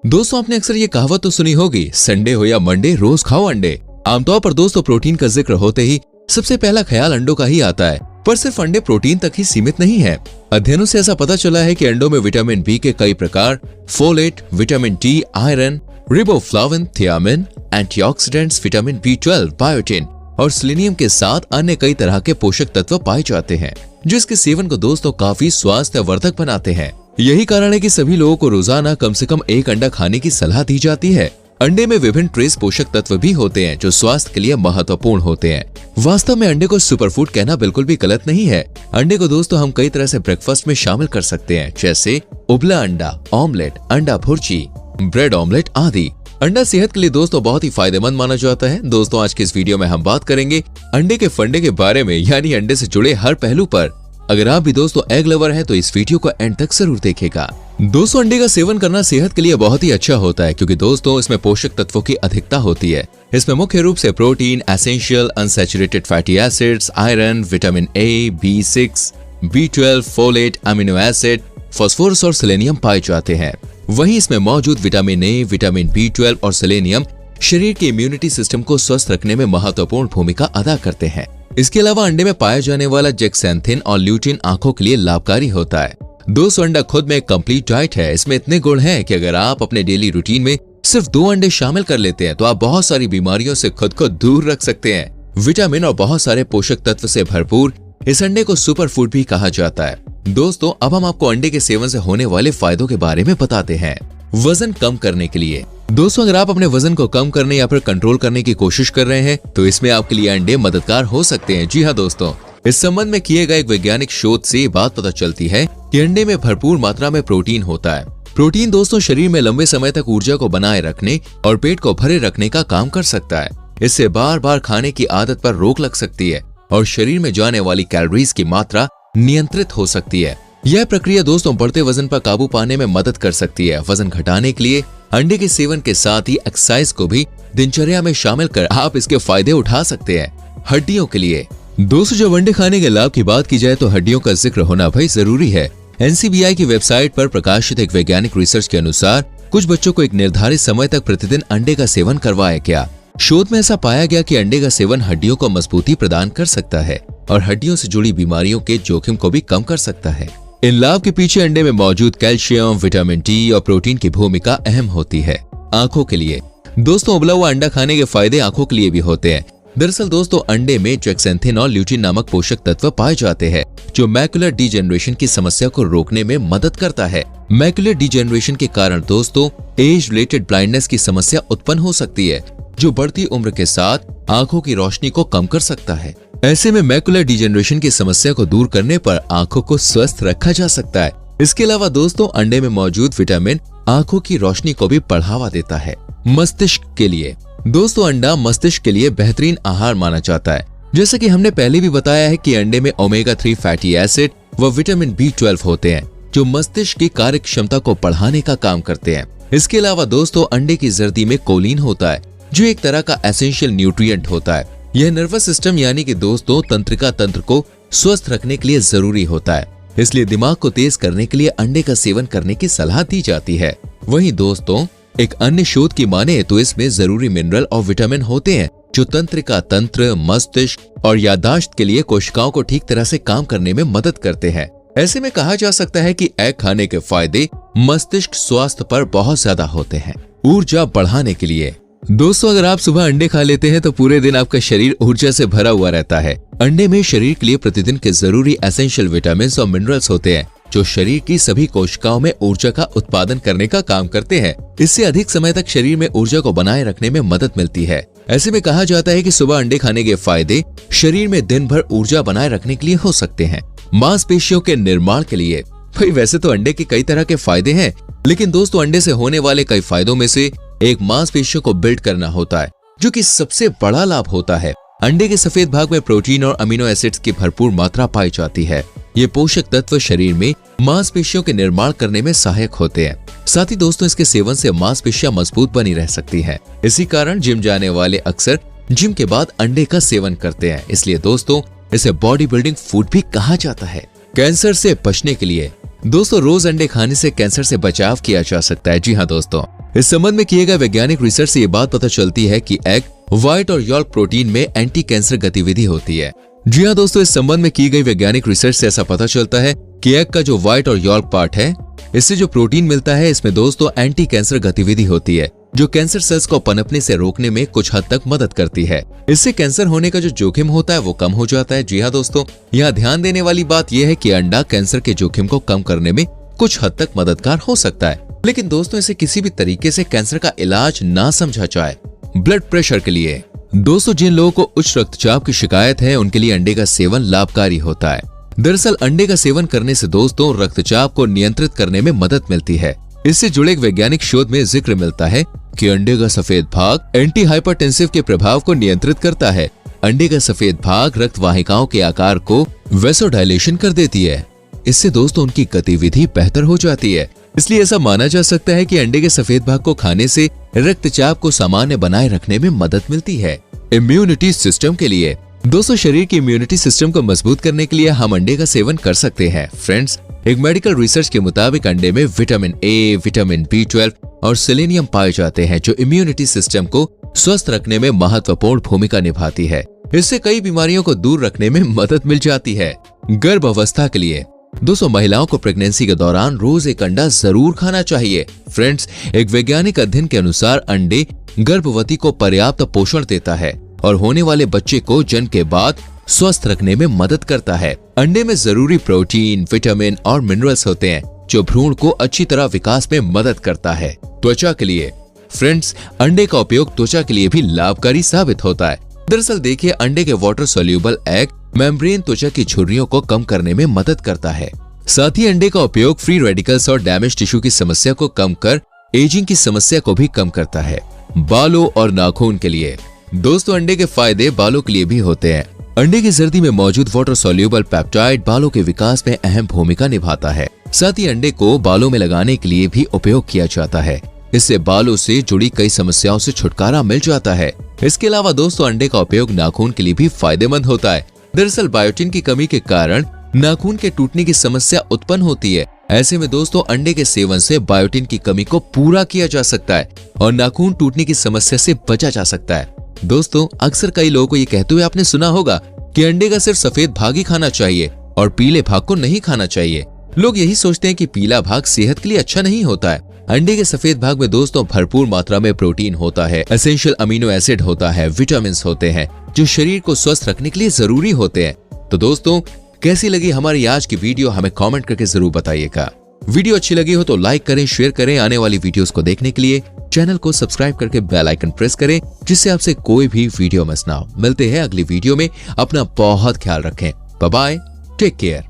दोस्तों आपने अक्सर ये कहावत तो सुनी होगी, संडे हो या मंडे रोज खाओ अंडे। आमतौर पर दोस्तों प्रोटीन का जिक्र होते ही सबसे पहला ख्याल अंडों का ही आता है, पर सिर्फ अंडे प्रोटीन तक ही सीमित नहीं है। अध्ययनों से ऐसा पता चला है कि अंडों में विटामिन बी के कई प्रकार, folate, vitamin D, iron, riboflavin, thiamine, antioxidants, vitamin B12, biotin और सेलेनियम के साथ अन्य कई तरह के पोषक तत्व पाए जाते हैं, जो इसके सेवन को दोस्तों काफी स्वास्थ्यवर्धक बनाते हैं। यही कारण है कि सभी लोगों को रोजाना कम से कम एक अंडा खाने की सलाह दी जाती है। अंडे में विभिन्न ट्रेस पोषक तत्व भी होते हैं जो स्वास्थ्य के लिए महत्वपूर्ण होते हैं। वास्तव में अंडे को सुपरफूड कहना बिल्कुल भी गलत नहीं है। अंडे को दोस्तों हम कई तरह से ब्रेकफास्ट में शामिल कर सकते हैं, जैसे उबला अंडा, ऑमलेट, अंडा भुर्जी, ब्रेड ऑमलेट आदि। अंडा सेहत के लिए दोस्तों बहुत ही फायदेमंद माना जाता है। दोस्तों आज के इस वीडियो में हम बात करेंगे अंडे के फंडे के बारे में, यानी अंडे से जुड़े हर पहलू पर। अगर आप भी दोस्तों एग लवर हैं तो इस वीडियो को एंड तक जरूर देखेगा। दोस्तों अंडे का सेवन करना सेहत के लिए बहुत ही अच्छा होता है, क्योंकि दोस्तों इसमें पोषक तत्वों की अधिकता होती है। इसमें मुख्य रूप से protein, essential unsaturated fatty acids, iron, vitamin A, B6, B12, folate, amino acid, phosphorus और सेलेनियम पाए जाते हैं। वहीं इसमें मौजूद विटामिन ए, विटामिन B12 और सेलेनियम शरीर के इम्यूनिटी सिस्टम को स्वस्थ रखने में महत्वपूर्ण भूमिका अदा करते हैं। इसके अलावा अंडे में पाया जाने वाला जेक्सेंथिन और ल्यूटिन आंखों के लिए लाभकारी होता है। दोस्तों अंडा खुद में एक कंप्लीट डाइट है। इसमें इतने गुण हैं कि अगर आप अपने डेली रूटीन में सिर्फ 2 अंडे शामिल कर लेते हैं तो आप बहुत सारी बीमारियों से खुद को दूर रख सकते हैं। विटामिन और बहुत सारे पोषक तत्व से भरपूर इस अंडे को सुपर फूड भी कहा जाता है। दोस्तों अब हम आपको अंडे के सेवन से होने वाले फायदों के बारे में बताते हैं। वजन कम करने के लिए दोस्तों अगर आप अपने वजन को कम करने या फिर कंट्रोल करने की कोशिश कर रहे हैं तो इसमें आपके लिए अंडे मददगार हो सकते हैं। जी हाँ दोस्तों, इस संबंध में किए गए एक वैज्ञानिक शोध से बात पता चलती है कि अंडे में भरपूर मात्रा में प्रोटीन होता है। प्रोटीन दोस्तों शरीर में लंबे समय तक ऊर्जा को बनाए रखने और पेट को भरे रखने का काम कर सकता है। इससे बार बार खाने की आदत पर रोक लग सकती है और शरीर में जाने वाली कैलोरीज की मात्रा नियंत्रित हो सकती है। यह प्रक्रिया दोस्तों बढ़ते वजन पर काबू पाने में मदद कर सकती है। वजन घटाने के लिए अंडे के सेवन के साथ ही एक्सरसाइज को भी दिनचर्या में शामिल कर आप इसके फायदे उठा सकते हैं। हड्डियों के लिए दोस्तों जब अंडे खाने के लाभ की बात की जाए तो हड्डियों का जिक्र होना भाई जरूरी है। NCBI की वेबसाइट पर प्रकाशित एक वैज्ञानिक रिसर्च के अनुसार कुछ बच्चों को एक निर्धारित समय तक प्रतिदिन अंडे का सेवन करवाया गया। शोध में ऐसा पाया गया कि अंडे का सेवन हड्डियों को मजबूती प्रदान कर सकता है और हड्डियों से जुड़ी बीमारियों के जोखिम को भी कम कर सकता है। इन लाभ के पीछे अंडे में मौजूद कैल्शियम, विटामिन डी और प्रोटीन की भूमिका अहम होती है। आंखों के लिए दोस्तों उबला हुआ अंडा खाने के फायदे आंखों के लिए भी होते हैं। दरअसल दोस्तों अंडे में जेक्सेंथिन और ल्यूटिन नामक पोषक तत्व पाए जाते हैं जो मैकुलर डिजेनरेशन की समस्या को रोकने में मदद करता है। मैकुलर डिजेनरेशन के कारण दोस्तों एज रिलेटेड ब्लाइंडनेस की समस्या उत्पन्न हो सकती है, जो बढ़ती उम्र के साथ आंखों की रोशनी को कम कर सकता है। ऐसे में मैकुलर डिजेनरेशन की समस्या को दूर करने पर आंखों को स्वस्थ रखा जा सकता है। इसके अलावा दोस्तों अंडे में मौजूद विटामिन आंखों की रोशनी को भी बढ़ावा देता है। मस्तिष्क के लिए दोस्तों अंडा मस्तिष्क के लिए बेहतरीन आहार माना जाता है। जैसा कि हमने पहले भी बताया है कि अंडे में ओमेगा 3 फैटी एसिड व विटामिन B12 होते हैं जो मस्तिष्क की कार्य क्षमता को बढ़ाने का काम करते हैं। इसके अलावा दोस्तों अंडे की जर्दी में कोलिन होता है जो एक तरह का एसेंशियल न्यूट्रिएंट होता है। यह नर्वस सिस्टम यानी कि दोस्तों तंत्रिका तंत्र को स्वस्थ रखने के लिए जरूरी होता है। इसलिए दिमाग को तेज करने के लिए अंडे का सेवन करने की सलाह दी जाती है। वहीं दोस्तों एक अन्य शोध की माने तो इसमें जरूरी मिनरल और विटामिन होते हैं जो तंत्रिका तंत्र, मस्तिष्क और याददाश्त के लिए कोशिकाओं को ठीक तरह से काम करने में मदद करते हैं। ऐसे में कहा जा सकता है कि एग खाने के फायदे मस्तिष्क स्वास्थ्य पर बहुत ज्यादा होते हैं। ऊर्जा बढ़ाने के लिए दोस्तों अगर आप सुबह अंडे खा लेते हैं तो पूरे दिन आपका शरीर ऊर्जा से भरा हुआ रहता है। अंडे में शरीर के लिए प्रतिदिन के जरूरी एसेंशियल विटामिन और मिनरल्स होते हैं जो शरीर की सभी कोशिकाओं में ऊर्जा का उत्पादन करने का काम करते हैं। इससे अधिक समय तक शरीर में ऊर्जा को बनाए रखने में मदद मिलती है। ऐसे में कहा जाता है कि सुबह अंडे खाने के फायदे शरीर में दिन भर ऊर्जा बनाए रखने के लिए हो सकते हैं। मांसपेशियों के निर्माण के लिए भाई वैसे तो अंडे के कई तरह के फायदे हैं, लेकिन दोस्तों अंडे से होने वाले कई फायदों में से एक मांसपेशियों को बिल्ड करना होता है, जो कि सबसे बड़ा लाभ होता है। अंडे के सफेद भाग में प्रोटीन और अमीनो एसिड्स की भरपूर मात्रा पाई जाती है। ये पोषक तत्व शरीर में मांसपेशियों के निर्माण करने में सहायक होते हैं। साथ ही दोस्तों इसके सेवन से मांसपेशियां मजबूत बनी रह सकती हैं। इसी कारण जिम जाने वाले अक्सर जिम के बाद अंडे का सेवन करते हैं। इसलिए दोस्तों इसे बॉडी बिल्डिंग फूड भी कहा जाता है। कैंसर से बचने के लिए दोस्तों रोज अंडे खाने से कैंसर से बचाव किया जा सकता है। जी हाँ दोस्तों, इस संबंध में किए गए वैज्ञानिक रिसर्च से ये बात पता चलती है कि एग व्हाइट और यॉल्क प्रोटीन में एंटी कैंसर गतिविधि होती है। जी हाँ दोस्तों, इस संबंध में की गई वैज्ञानिक रिसर्च से ऐसा पता चलता है कि एग का जो व्हाइट और यॉल्क पार्ट है, इससे जो प्रोटीन मिलता है, इसमें दोस्तों एंटी कैंसर गतिविधि होती है, जो कैंसर सेल्स को पनपने से रोकने में कुछ हद तक मदद करती है। इससे कैंसर होने का जो जोखिम होता है वो कम हो जाता है। जी हाँ दोस्तों, यहाँ ध्यान देने वाली बात यह है कि अंडा कैंसर के जोखिम को कम करने में कुछ हद तक मददगार हो सकता है, लेकिन दोस्तों इसे किसी भी तरीके से कैंसर का इलाज ना समझा जाए। ब्लड प्रेशर के लिए दोस्तों, जिन लोगों को उच्च रक्तचाप की शिकायत है, उनके लिए अंडे का सेवन लाभकारी होता है। दरअसल अंडे का सेवन करने से दोस्तों रक्तचाप को नियंत्रित करने में मदद मिलती है। इससे जुड़े एक वैज्ञानिक शोध में जिक्र मिलता है कि अंडे का सफेद भाग एंटी हाइपरटेंसिव के प्रभाव को नियंत्रित करता है। अंडे का सफेद भाग रक्त वाहिकाओं के आकार को वैसोडायलेशन कर देती है। इससे दोस्तों उनकी गतिविधि बेहतर हो जाती है। इसलिए ऐसा माना जा सकता है कि अंडे के सफेद भाग को खाने से रक्तचाप को सामान्य बनाए रखने में मदद मिलती है। इम्यूनिटी सिस्टम के लिए दोस्तों, शरीर की इम्यूनिटी सिस्टम को मजबूत करने के लिए हम अंडे का सेवन कर सकते हैं। फ्रेंड्स, एक मेडिकल रिसर्च के मुताबिक अंडे में विटामिन ए, विटामिन B12 और सेलेनियम पाए जाते हैं, जो इम्यूनिटी सिस्टम को स्वस्थ रखने में महत्वपूर्ण भूमिका निभाती है। इससे कई बीमारियों को दूर रखने में मदद मिल जाती है। गर्भावस्था के लिए दोस्तों, महिलाओं को प्रेगनेंसी के दौरान रोज एक अंडा जरूर खाना चाहिए। फ्रेंड्स, एक वैज्ञानिक अध्ययन के अनुसार अंडे गर्भवती को पर्याप्त पोषण देता है और होने वाले बच्चे को जन्म के बाद स्वस्थ रखने में मदद करता है। अंडे में जरूरी प्रोटीन, विटामिन और मिनरल्स होते हैं, जो भ्रूण को अच्छी तरह विकास में मदद करता है। त्वचा के लिए फ्रेंड्स, अंडे का उपयोग त्वचा के लिए भी लाभकारी साबित होता है। दरअसल देखिए, अंडे के वाटर सोल्यूबल एग मेम्ब्रेन त्वचा की झुर्रियों को कम करने में मदद करता है। साथ ही अंडे का उपयोग फ्री रेडिकल्स और डैमेज टिश्यू की समस्या को कम कर एजिंग की समस्या को भी कम करता है। बालों और नाखून के लिए दोस्तों, अंडे के फायदे बालों के लिए भी होते हैं। अंडे की जर्दी में मौजूद वाटर सोल्यूबल पेप्टाइड बालों के विकास में अहम भूमिका निभाता है। साथ ही अंडे को बालों में लगाने के लिए भी उपयोग किया जाता है। इससे बालों से जुड़ी कई समस्याओं से छुटकारा मिल जाता है। इसके अलावा दोस्तों, अंडे का उपयोग नाखून के लिए भी फायदेमंद होता है। दरअसल बायोटिन की कमी के कारण नाखून के टूटने की समस्या उत्पन्न होती है। ऐसे में दोस्तों, अंडे के सेवन से बायोटिन की कमी को पूरा किया जा सकता है और नाखून टूटने की समस्या से बचा जा सकता है। दोस्तों, अक्सर कई लोगों को ये कहते हुए आपने सुना होगा कि अंडे का सिर्फ सफेद भाग ही खाना चाहिए और पीले भाग को नहीं खाना चाहिए। लोग यही सोचते हैं कि पीला भाग सेहत के लिए अच्छा नहीं होता है। अंडे के सफेद भाग में दोस्तों भरपूर मात्रा में प्रोटीन होता है, एसेंशियल अमीनो एसिड होता है, विटामिन होते हैं, जो शरीर को स्वस्थ रखने के लिए जरूरी होते हैं। तो दोस्तों, कैसी लगी हमारी आज की वीडियो, हमें कमेंट करके जरूर बताइएगा। वीडियो अच्छी लगी हो तो लाइक करें, शेयर करें। आने वाली वीडियोस को देखने के लिए चैनल को सब्सक्राइब करके बेल आइकन प्रेस करें, जिससे आपसे कोई भी वीडियो मिस ना हो। मिलते हैं अगली वीडियो में। अपना बहुत ख्याल रखें। Bye bye, take care.